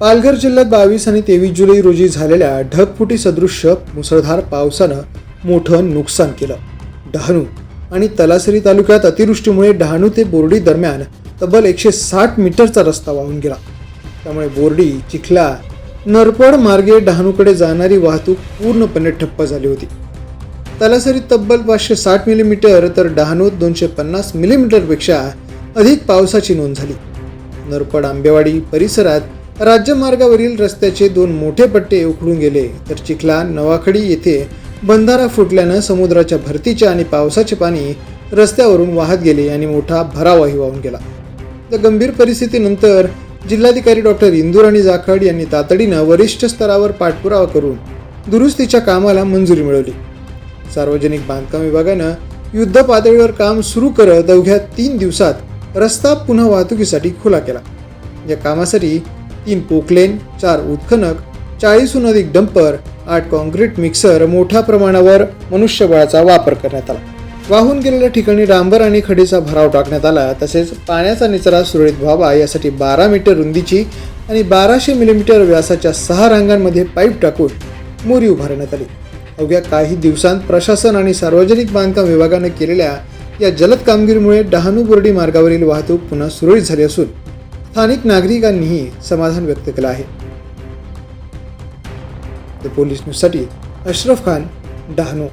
पालघर जिल्ह्यात 22 आणि 23 जुलै रोजी झालेल्या ढगफुटी सदृश्य मुसळधार पावसानं मोठं नुकसान केलं. डहाणू आणि तलासरी तालुक्यात अतिवृष्टीमुळे डहाणू ते बोर्डी दरम्यान तब्बल 160 मीटरचा रस्ता वाहून गेला. त्यामुळे बोर्डी, चिखला, नरपड मार्गे डहाणूकडे जाणारी वाहतूक पूर्णपणे ठप्प झाली होती. तलासरीत तब्बल 560 मिलीमीटर तर डहाणूत 250 मिलीमीटरपेक्षा अधिक पावसाची नोंद झाली. नरपड आंबेवाडी परिसरात राज्यमार्गावरील रस्त्याचे 2 मोठे पट्टे उखडून गेले, तर चिखला नवाखडी येथे बंधारा फुटल्यानं समुद्राच्या भरतीचे आणि पावसाचे पाणी रस्त्यावरून वाहत गेले आणि मोठा भरावाही वाहून गेला. या गंभीर परिस्थितीनंतर जिल्हाधिकारी डॉक्टर इंदुराणी जाखड यांनी तातडीनं वरिष्ठ स्तरावर पाठपुरावा करून दुरुस्तीच्या कामाला मंजुरी मिळवली. सार्वजनिक बांधकाम विभागानं युद्ध पातळीवर काम सुरू करत अवघ्या 3 दिवसात रस्ता पुन्हा वाहतुकीसाठी खुला केला. या कामासाठी 3 पोकलेन, 4 उत्खनक, 40हून अधिक डंपर, 8 कॉन्क्रीट मिक्सर, मोठ्या प्रमाणावर मनुष्यबळाचा वापर करण्यात आला. वाहून गेलेल्या ठिकाणी डांबर आणि खडीचा भराव टाकण्यात आला. तसेच पाण्याचा निचरा सुरळीत व्हावा यासाठी 12 मीटर रुंदीची आणि 1200 मिलीमीटर व्यासाच्या 6 रांगांमध्ये पाईप टाकून मोरी उभारण्यात आली. अवघ्या काही दिवसांत प्रशासन आणि सार्वजनिक बांधकाम विभागाने केलेल्या या जलद कामगिरीमुळे डहाणू बोर्डी मार्गावरील वाहतूक पुन्हा सुरळीत झाली असून स्थानिक नागरिकांनीही समाधान व्यक्त केलं आहे. द पोलीस न्यूजसाठी अशरफ खान, डहाणू.